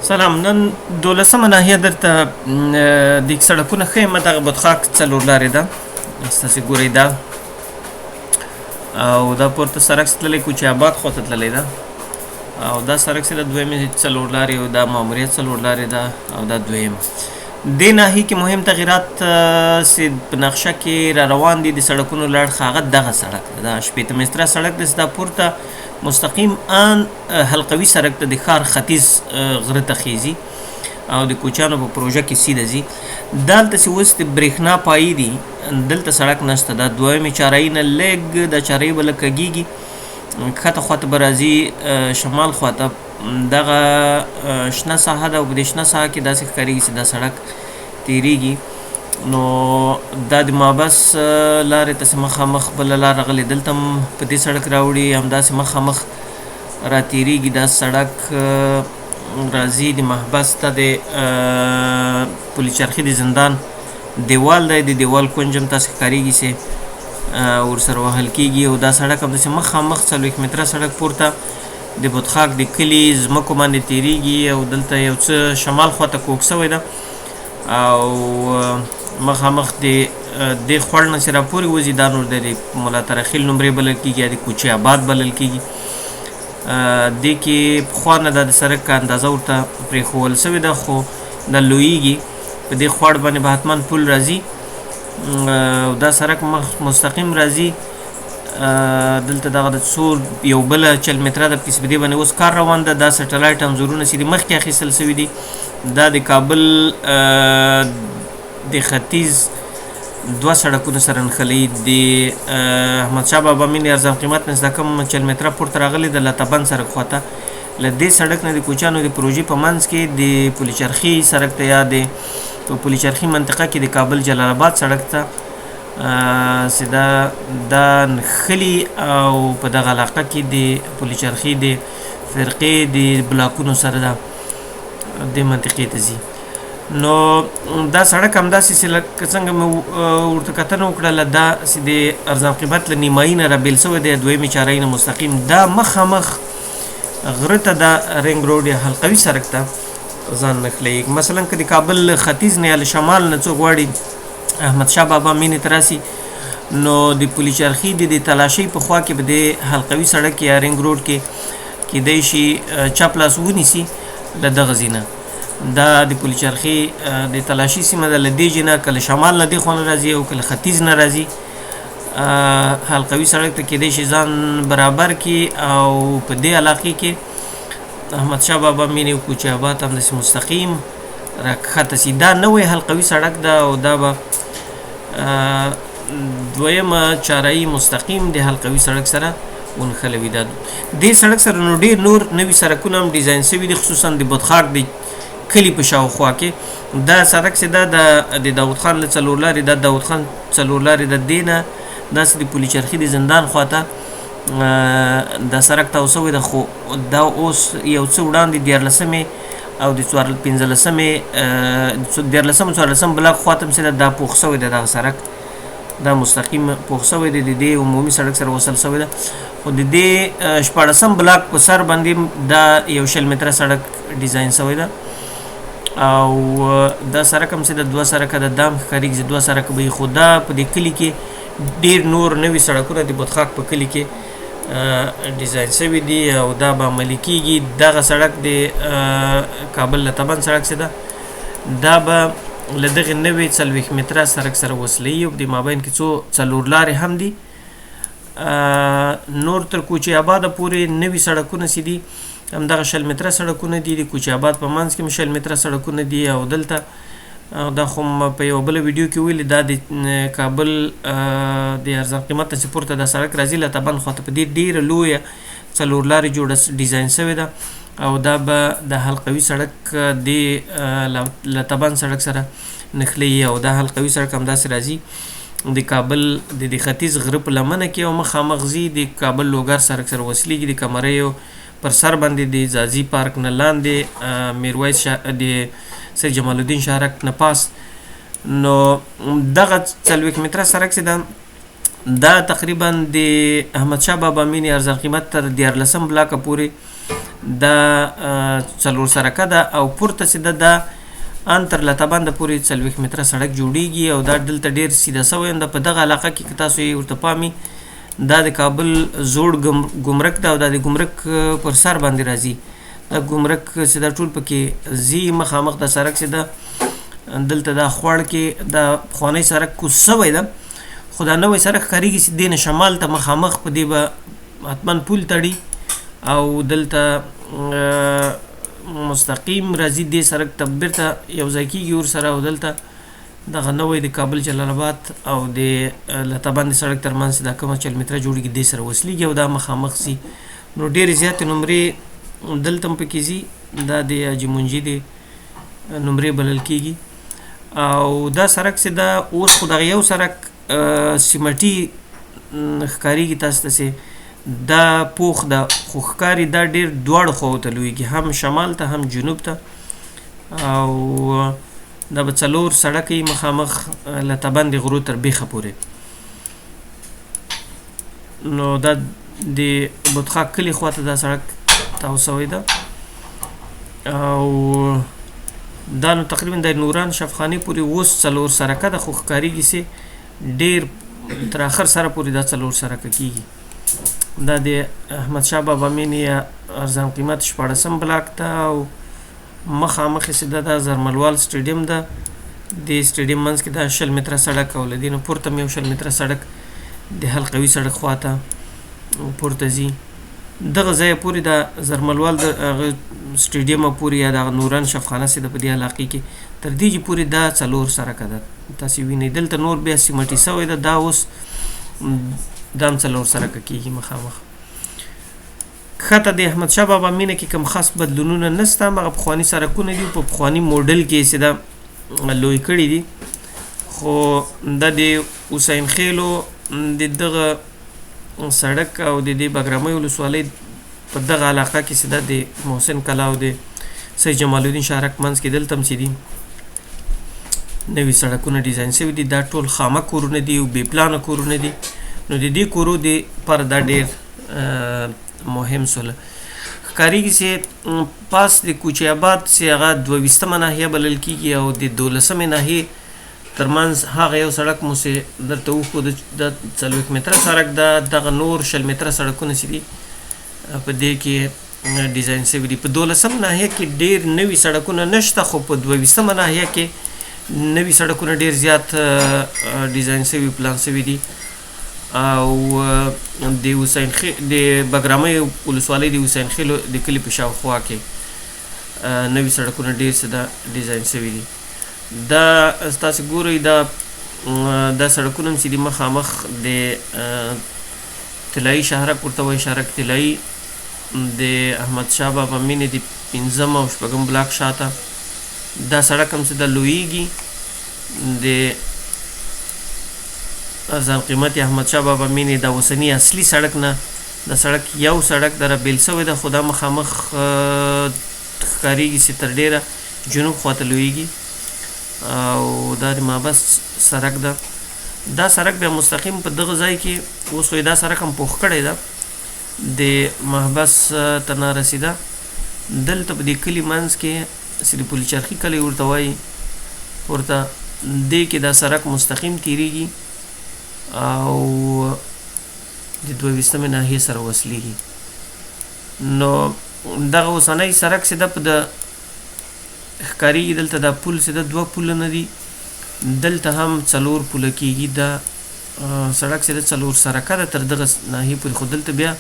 سلام. نن 12مه ناحیه درته د سړکونه ښیم. دغه بادخاک څلور لارې ده، ستاسې ګورئ دا، او دا پورته سړک تللی کوچي آباد خواته تللی ده، او دا سړک چې د دویمې څلور لارې او دا ماموریت څلور لارې ده، او دا دویم. دې ناحیې کې مهم تغیرات چې په نقشه کې را روان دي د سړکونو له اړخه هغه دغه سړک ده، دا شپېته متره سړک ده چې دا پورته مستقیم ان حلقوي سړک ته د ښار ختیځ غره ته خیزي او د کوچیانو په پروژه کې سیده ځي. دلته چې اوس د برېښنا پایې دي، دلته سړک نشته، دا دویمې چارهیي نه لږ دا چارهیي به لږ کږېږي، ښکته خواته به راځي شمال خواته دغه شنه ساحه ده، او په دې شنه ساحه کې داسې ښکارېږي چې دا سړک تېرېږي. نو دا د مابس لارې ته مخامخ بله لار راغلې، دلته هم په دې سړک راوړي، همداسې مخامخ را تېرېږي. دا سړک راځي د محبس ته د پل چرخي د زندان دیوال دی، د دیوال کونج هم تاسې ښکارېږي چې ورسره وهل کېږي، او دا سړک همداسې مخامخ 40 متره سړک پورته د بادخاک د کلي ځمکو باندې تېرېږي، او دلته یو څه شمال خواته کوږ سوی ده، او مخامخ د دې خوړ نه چې راپورې وځي دا نور د ملا ترخیل نومرې بلل کېږي یا د کوچي آباد بلل کېږي. دې کې پخوا نه دا د سړک اندازه ورته پرېښول سوې ده، خو دا لویږي، په دې خوړ باندې به حتما پل راځي، او دا سړک مستقیم راځي. دلته دغه د څو یو بله 40 متره ده، پکې په دې باندې اوس کار روان ده. دا سټلایټ انځورونه چې د مخکې اخیستل سوي دي، دا د کابل د ختیځ دوه سړکونو سره نښلوي. د احمدشاه بابا مینې ارزان قیمت نه چې دا کوم 40 متره پورته راغلی د لاتابند سړک خواته، له دې سړک نه د کوچیانو د پروژې په منځ کې د پل چرخي سړک ته یا د پل چرخي منطقه کې د کابل جلال آباد سړک ته چې دا نښلي، او په دغه علاقه کې د پل چرخي د فرقې د بلاکونو سره دا دې منطقې ته ځي. نو دا سړک همداسې چې لکه څنګه مې ورته کتنه وکړله، دا چې د ارزان قیمت له نیمایي نه رابېل سوی دی، دویمې چارهیي نه مستقیم دا مخامخ غره ته دا رنګ روډ یا حلقوي سړک ته ځان نښلوي. مثلا که د کابل ختیځ نه یا له شمال نه څوک غواړي احمدشاه بابا مینې ته راسي، نو د پل چرخي د تلاشۍ په خوا کې به د حلقوي سړک یا رنګ روډ کې کیدای شي چپ لاس ونیسي له دغه ځای نه. دا د پل چرخي د تلاشي سیمه ده، له دې ځای نه که له شمال نه دې خوا نه راځي او که له ختیځ نه راځي حلقوي سړک ته کیدای شي ځان برابر کړي، او په دې علاقې کې احمدشاه بابا مینې او کوچي آباد همداسې مستقیم راکښته سي. دا نوی حلقوي سړک ده، او دا به دویمه چارهیي مستقیم د حلقوي سړک سره ونښلوي. دا دې سړک سره نو ډېر نور نوي سړکونه هم ډیزاین سوي دي، خصوصا د بادخاک د کلي په شاوخوا کې. دا سړک چې دا د داود خان له څلور لارې، دا داود خان څلور لارې د دې نه داسې د پل چرخي د زندان خواته دا سړک تاو سوی ده، خو دا اوس یو څه وړاندې 14مې او د 15مې 14 بلاک خواته هم چې دا پوخ سوی ده، دغه سړک دا مستقیم پوخ سوی دی، د دې عمومي سړک سره وصل سوی ده، خو د دې 14 بلاک په سر باندې دا یو 20 متره سړک ډیزاین سوی ده، او دا سړک هم چې د دوه سړکه ده، دا هم ښکارېږي چې دوه سړکه به وي، خو دا په دې کلي کې ډېر نور نوي سړکونه د بادخاک په کلي کې ډیزاین سوي دي، او دا به عملي کېږي. دغه سړک د کابل لاتابند سړک چې ده، دا به له دغې نوې 40 متره سړک سره وصلوي، او په دې مابین کې څو څلور لارې هم دي. نور تر کوچي آباده پورې نوي سړکونه چې دي همدغه 20 متره سړکونه دي، د کوچي آباد په منځ کې هم 20 متره سړکونه دي، او دلته دا خو په یوه بله ویډیو کې ویلي، دا د کابل د ارزان قیمت نه چې پورته دا سړک راځي لاتابند خواته، په دې ډېره لویه څلور لارې جوړه ډیزاین سوې ده، او دا به د حلقوي سړک د لاتابند سړک سره نښلوي. او دا حلقوي سړک همداسې راځي د کابل د ختیځ غره په لمنه کې، او مخامخ ځي د کابل لوګر سړک سره وصلېږي، د کمریو پر سر باندې د ځاځي پارک نه لاندې میرویس د سید جمال الدین شهرک نه پاس. نو دغه 40 متره سړک چې ده، دا تقریبا د احمدشاه بابا مینې ارزان قیمت تر 14 بلاکه پورې دا څلور سرکه ده او پورته چې ده دا ان تر لاتابند پورې 40 متره سړک جوړیږي او دا دلته ډیر سیده سوی ده. په دغه علاقه کې که تاسو یې ورته پامي دا د کابل زوړ ګمرک ده او دا د ګمرک پر سر باندې راځي. دا ګمرک چې دا ټول پکې ځي مخامخ د سړک چې ده دلته دا خوړ کې دا پخوانی سړک کوز سوی ده خو دا نوی سړک ښکارېږي چې دې نه شمال ته مخامخ په دې به حتما پول تړي او دلته مستقیم راځي دې سړک ته بیرته یو ځای کېږي ورسره او دلته دغه نوی د کابل جلال آباد او د لاتابند سړک ترمنځ دا کومه 40 متره جوړېږي دې سره وصلېږي او دا مخامخ سي. نو ډېرې زیاتې نمرې دلته هم پکې ځي. دا د حاجي منجي د نمرې بلل کېږي او دا سړک چې دا اوس خو دغه یو سړک سیمټي ښکارېږي تاسو ته چې دا پوخ ده خو ښکاري دا ډېر دواړو خواو ته لویږي هم شمال ته هم جنوب ته او دا به 4 سړک یې مخامخ لاتابند غرو تر بیخه پورې. نو دا د بطخاک کلي خواته دا سړک تاو سوی ده او دا نو تقریبا د نوران شفخانې پورې اوس 4 سړکه ده خو ښکارېږي چې ډېر تر اخر سره پورې دا 4 سړکه کېږي. دا د احمدشاه بابا مینې یا ارزان قیمت 14 بلاک ته او مخامخ چې دا زرملوال سټیډیم ده. د سټیډیم منځ کې دا 20 متره سړک او له دې نه پورته هم یو 20 متره سړک د حلقوي سړک خواته پورته ځي. دغه ځای پورې د زرملوال د سټیډیم پورې یا د نوران شفخانه چې د په دې علاقې کې تر دې پورې دا 4 سړکه ده. تاسو وینئ دلته نور بیا سیمټي سوی ده. دا اوس دا هم 4 سړکه کېږي مخامخ. ښته د احمدشاه بابا مینه کې کوم خاص بدلونونه نشته. همغه پخواني سړکونه دي په پخواني موډل کې چې دا لوی کړي دي خو دا د حسین خیلو د دغه سړک او د دې بګرامۍ ولسوالۍ په دغه علاقه کې چې دا د محسن کلا او د سید جمال الدین شارک منځ کې دلته هم چې دي نوي سړکونه ډیزاین شوي دي. دا ټول خامه کورونه دي او بې پلانه کورونه دي. نو د دې کورو د پر دا ډېر مهم سول ښکارېږي چې پاس د کوچي آباد چې هغه 22مه ناحیه بلل کېږي او د 12مې ناحیې ترمنځ هغه یو سړک مو چې درته وښود د 40 متره سړک ده. دغه نور 20 متره سړکونه چې دي په دې کې ډیزاین شوي دي. په 12مه ناحیه کې ډېر نوي سړکونه نشته خو په 22مه ناحیه کې نوي سړکونه ډېر زیات ډیزاین شوي پلان شوي دي او د حسین خیل د بګرامۍ ولسوالۍ د حسین خیلو د کلي په شاوخوا کې نوي سړکونه ډېر څه دا ډیزاین شوي دي. دا تاسو ګورئ دا سړکونه چې دي مخامخ د طلایي شهرک ورته وایي شهرک طلایي د احمدشاه بابا مینې د 5م او 6م بلاک شاته دا سړک هم چې دا لویږي. د ارزان قیمت احمدشاه بابا مینې دا اوسني اصلي سړک نه دا سړک یو سړک در بیل سوی ده خو دا مخامخ ښکارېږي چې تر ډېره جنوب خواته لویږي او دا د محبس سړک ده. دا سړک بیا مستقیم په دغه ځای کې اوس وایي دا سړک هم پوخ کړی ده د محبس ته نارسېده. دلته په دې کلي منځ کې چې د پل چرخي کلی ورته وایي ورته دې کې دا سړک مستقیم تیریږي او د 22مې ناحیې سره وصلېږي. نو دغه اوسنی سړک چې ده په د ښکارېږي دلته دا پل چې ده 2 پلونه دي. دلته هم 4 پوله کېږي. دا سړک چې ده 4 سړکه ده تر دغه ناحیې پورې خو دلته بیا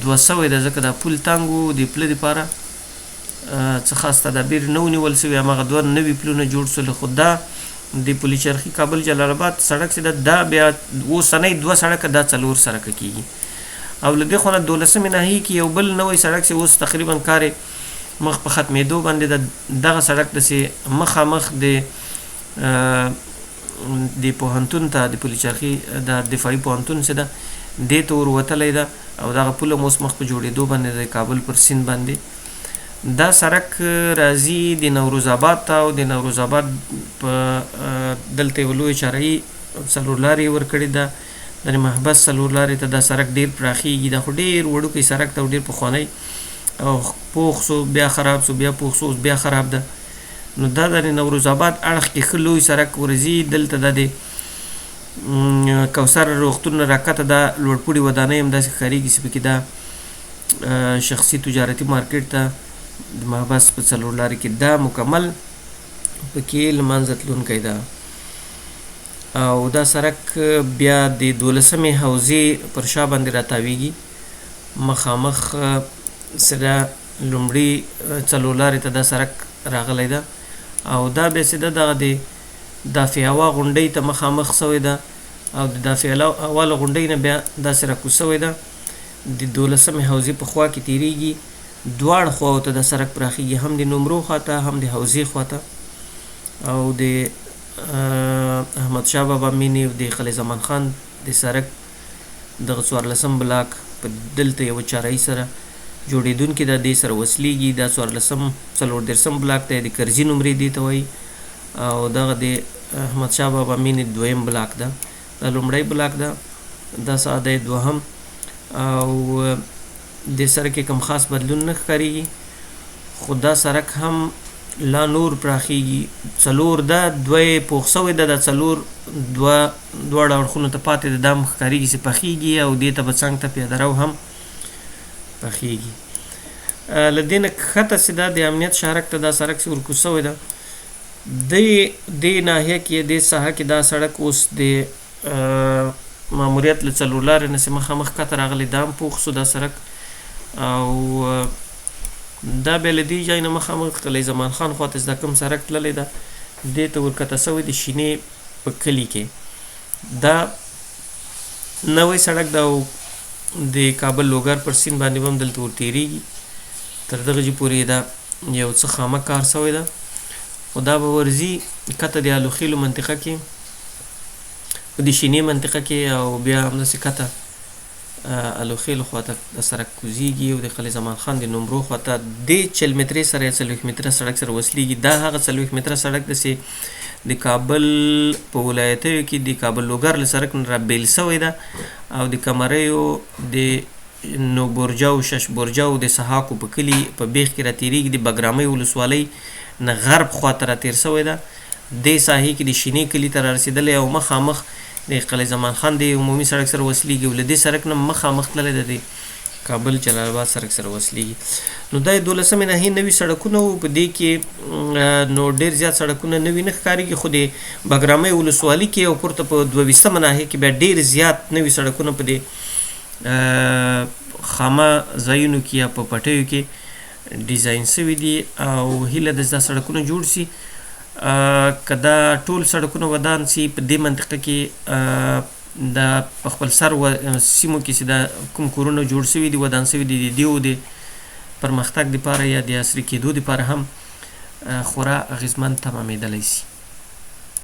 200 ده ځکه دا پل تنګ و د پله دپاره څه خاص تدابیر نه ونیول سوي. هماغه 2 نوي پلونه جوړ سول خو دا د پل چرخي کابل جلال آباد سړک چې ده دا بیا اوسنی 2 سړکه دا 4 سړکه کېږي او له دې خوا نه 12مې ناحیې کې یو بل نوی سړک چې اوس تقریبا کار مخ په ختمېدو باندې دغه سړک داسې مخامخ د پوهنتون ته د پل چرخي د دفاعي پوهنتون چې ده دې ته وروتلی ده او دغه پل هم اوس مخ په جوړېدو باندې د کابل پر سیند باندې. دا سړک راځي د نوروز آباد ته او د نوروز آباد په دلته یو لوی چارهیي 4 لارې ورکړې ده. د محبس 4 لارې ته دا سړک ډېر پراخېږي. دا خو ډېر وړوکی سړک ته او ډېر پخوانی او پوخ سو بیا خراب سو بیا پوخ سو بیا خراب ده. نو دا د نوروز آباد اړخ کې ښه لوی سړک ورځي. دلته د کوثر روغتون نه راکته دا لوړپوړي ودانۍ هم داسې ښکارېږي چې پکې دا شخصي تجارتي مارکیټ ته د محبس په څلور لارې کې دا مکمل پکې له منځه تلونکی ده. او دا سړک بیا د 12مې حوزې پر شا باندې راتاویږي. مخامخ سره لومړي څلور لارې ته دا سړک راغلی ده او دا بیا سیده دغه د دافع هوا غونډۍ ته مخامخ سوی ده او د دافع هوا له غونډۍ نه بیا داسې راکوز سوی ده. د 12مې حوزې په خوا کې تیریږي. دواړه خواو ته دا سړک پراخیږي، هم د نومرو خواته هم د حوزې خواته. او د احمد شاه بابا مینې او د خلیل زمان خان د سړک دغه 14 بلاک په دلته یوه چارهایي سره جوړېدونکې ده، دې سره وصلېږي. دا 14 بلاک ته د کرزي نمرې دې ته وایي او دغه د احمد شاه بابا مینې 2م بلاک ده. دا لومړی بلاک ده، دا ساده 2م. او د سړک کوم خاص بدلون نه ښکارېږي، خو دا سړک هم لا نور پراخیږي. 4 ده، 2 پوخ سوی ده، دا 4 دواړه اړخونو ته پاتې ده. دا هم ښکارېږي چې پخېږي او دې ته به څنګ ته پیاده رو هم پخېږي. له دې نه ښکته چې دا د امنیت شهرک ته دا سړک چې ورکوز سوی ده، دې ناحیه کې دې ساحه کې دا سړک اوس د ماموریت له څلور لارې نه چې مخامخ ښکته راغلی، دا هم پوخ سو دا سړک. او دا بیا له دې ځای نه مخامخ خلیل زمان خان خواته چې دا کوم سړک تللی ده دې ته ورکته سوی د شینې په کلي کې. دا نوی سړک ده او د کابل لوګر پر سیند باندې به هم دلته ورتېرېږي. تر دغه جې پورې دا یو څه خامه کار سوی ده، خو دا به ورځي کته د الوخیلو منطقه کې، په د شینې منطقه کې، او بیا همداسې کته الوخیلو خواته د سړک کوزیږي او د خلیل زمان خان د نومرو خواته د 40 مترې سره یا 40 متره سړک سره وصلېږي. دا هغه 40 متره سړک ده چې د کابل په ولایتیو کې د کابل لوګر له سړک نه رابیل سوی ده او د کمریو د نو برجاو شش برجاو د سحاکو په کلي په بیخ کې راتېرېږي. د بګرامۍ ولسوالۍ نه غرب خواته راتېر سوی ده. دې ساحې کې د شینې کلي ته رارسېدلی او مخامخ د خلیل زمان خان د عمومي سړک سره وصلېږي او له دې سړک نه مخامخ تللی ده د کابل جلال آباد سړک سره وصلېږي. نو دا 12مې ناحیې نوي سړکونه وو. په دې کې نو ډېر زیات سړکونه نوي نه ښکارېږي، خو د بګرامۍ ولسوالي کې او پورته په 22مه ناحیه کې بیا ډېر زیات نوي سړکونه په دې خامه ځایونو کې یا په پټیو کې ډیزاین سوي دي. او هیله ده دا سړکونه جوړ سي. که دا ټول سړکونه ودان سي په دې منطقه کې دا په خپل سر سیمو کې چې دا کوم کورونه جوړ سوي دي ودان سوي دي، د دې د پرمختګ دپاره یا د عصري کېدو دپاره هم خورا اغېزمن تمامېدلی سي.